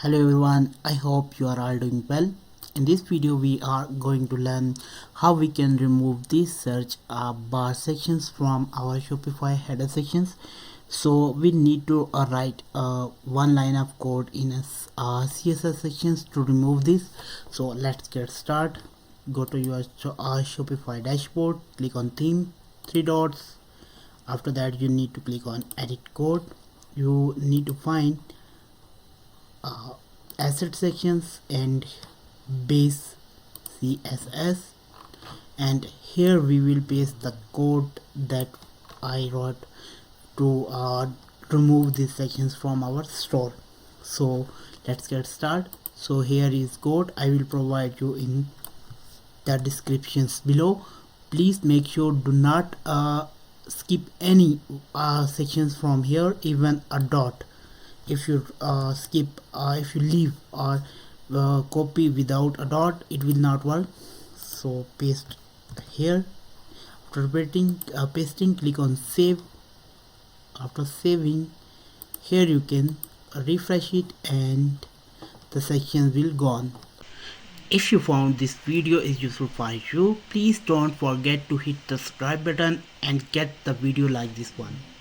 Hello everyone, I hope you are all doing well. In this video we are going to learn how we can remove these search bar sections from our Shopify header sections. So we need to write one line of code in a CSS sections to remove this. So let's get started. Go to your Shopify dashboard, click on theme, three dots. After that you need to click on edit code. You need to find asset sections and base CSS, and here we will paste the code that I wrote to remove these sections from our store. So let's get started. So here is code I will provide you in the descriptions below. Please make sure do not skip any sections from here, even a dot. If you if you leave or copy without a dot, it will not work. So paste here. After pasting, click on save. After saving, here you can refresh it and the section will gone. If you found this video is useful for you, please don't forget to hit the subscribe button and get the video like this one.